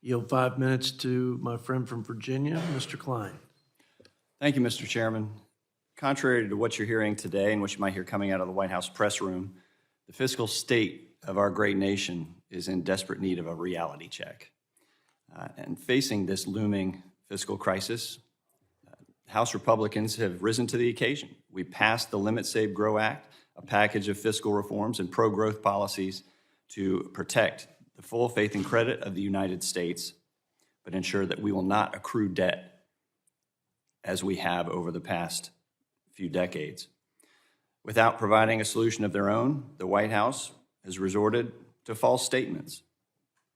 Yield 5 minutes to my friend from Virginia, Mr. Cline. Thank you, Mr. Chairman. Contrary to what you're hearing today and what you might hear coming out of the White House press room, the fiscal state of our great nation is in desperate need of a reality check. And facing this looming fiscal crisis, House Republicans have risen to the occasion. We passed the Limit, Save, Grow Act, a package of fiscal reforms and pro-growth policies to protect the full faith and credit of the United States, but ensure that we will not accrue debt as we have over the past few decades. Without providing a solution of their own, the White House has resorted to false statements,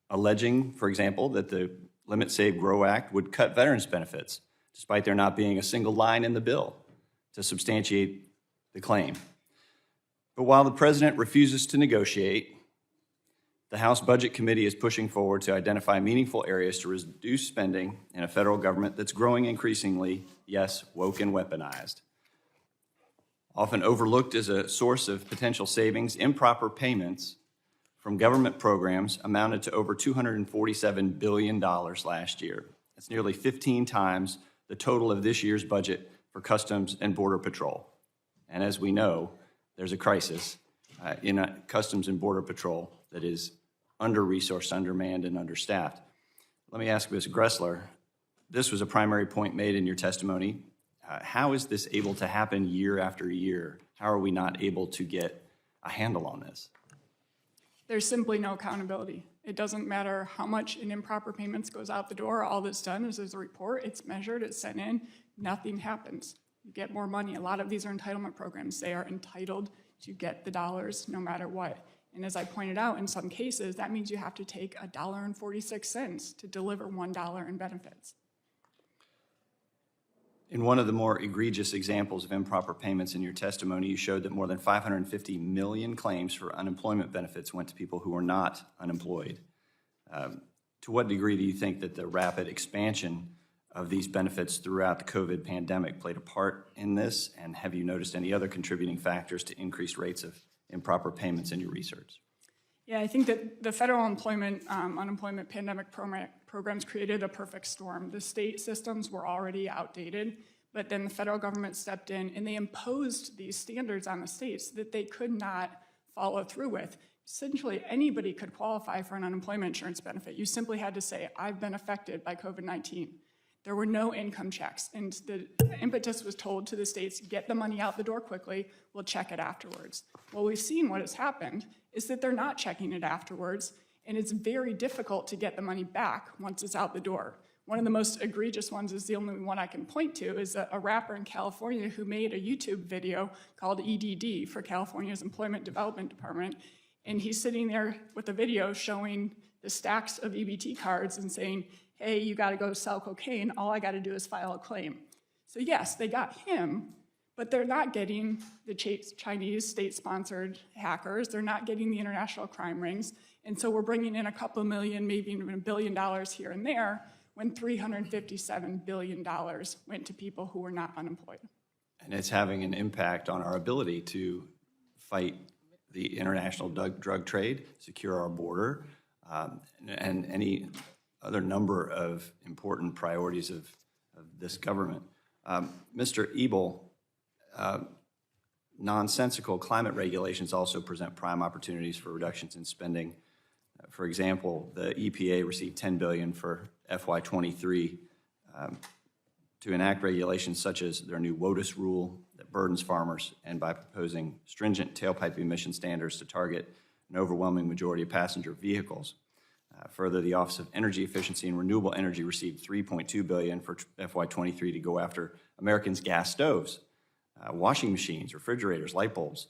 alleging, for example, that the Limit, Save, Grow Act would cut veterans' benefits, despite there not being a single line in the bill to substantiate the claim. But while the president refuses to negotiate, the House Budget Committee is pushing forward to identify meaningful areas to reduce spending in a federal government that's growing increasingly, yes, woke and weaponized. Often overlooked as a source of potential savings, improper payments from government programs amounted to over $247 billion last year. That's nearly 15 times the total of this year's budget for Customs and Border Patrol. And as we know, there's a crisis in Customs and Border Patrol that is under-resourced, undermanned, and understaffed. Let me ask Ms. Gressler, this was a primary point made in your testimony. How is this able to happen year after year? How are we not able to get a handle on this? There's simply no accountability. It doesn't matter how much in improper payments goes out the door. All that's done is there's a report, it's measured, it's sent in, nothing happens. You get more money. A lot of these are entitlement programs. They are entitled to get the dollars no matter what. And as I pointed out, in some cases, that means you have to take $1.46 to deliver $1 in benefits. In one of the more egregious examples of improper payments in your testimony, you showed that more than 550 million claims for unemployment benefits went to people who were not unemployed. To what degree do you think that the rapid expansion of these benefits throughout the COVID pandemic played a part in this? And have you noticed any other contributing factors to increased rates of improper payments in your research? Yeah, I think that the federal unemployment pandemic programs created a perfect storm. The state systems were already outdated, but then the federal government stepped in and they imposed these standards on the states that they could not follow through with. Essentially, anybody could qualify for an unemployment insurance benefit. You simply had to say, I've been affected by COVID-19. There were no income checks, and the impetus was told to the states, get the money out the door quickly, we'll check it afterwards. Well, we've seen what has happened is that they're not checking it afterwards, and it's very difficult to get the money back once it's out the door. One of the most egregious ones is the only one I can point to is a rapper in California who made a YouTube video called EDD for California's Employment Development Department, and he's sitting there with a video showing the stacks of EBT cards and saying, hey, you gotta go sell cocaine, all I gotta do is file a claim. So yes, they got him, but they're not getting the Chinese state-sponsored hackers, they're not getting the international crime rings, and so we're bringing in a couple million, maybe even $1 billion here and there, when $357 billion went to people who were not unemployed. And it's having an impact on our ability to fight the international drug trade, secure our border, and any other number of important priorities of this government. Mr. Ebel, nonsensical climate regulations also present prime opportunities for reductions in spending. For example, the EPA received $10 billion for FY23 to enact regulations such as their new WOTUS rule that burdens farmers, and by proposing stringent tailpipe emission standards to target an overwhelming majority of passenger vehicles. Further, the Office of Energy Efficiency and Renewable Energy received $3.2 billion for FY23 to go after Americans' gas stoves, washing machines, refrigerators, light bulbs.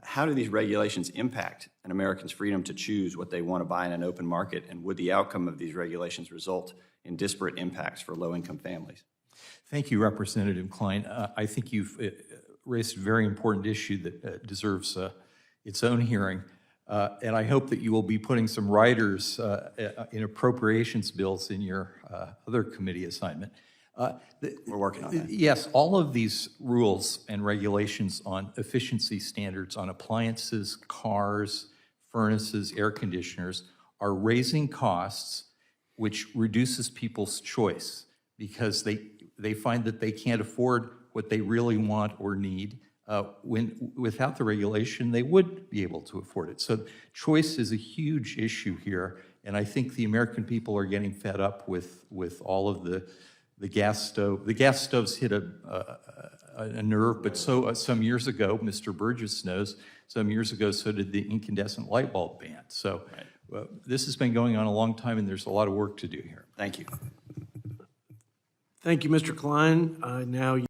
How do these regulations impact an American's freedom to choose what they want to buy in an open market, and would the outcome of these regulations result in disparate impacts for low-income families? Thank you, Representative Cline. I think you've raised a very important issue that deserves its own hearing. And I hope that you will be putting some riders in appropriations bills in your other committee assignment. We're working on that. Yes, all of these rules and regulations on efficiency standards on appliances, cars, furnaces, air conditioners are raising costs which reduces people's choice because they find that they can't afford what they really want or need. When without the regulation, they would be able to afford it. So choice is a huge issue here, and I think the American people are getting fed up with all of the gas stove. The gas stoves hit a nerve, but so some years ago, Mr. Burgess knows, some years ago, so did the incandescent light bulb ban. So this has been going on a long time, and there's a lot of work to do here. Thank you. Thank you, Mr. Cline. I now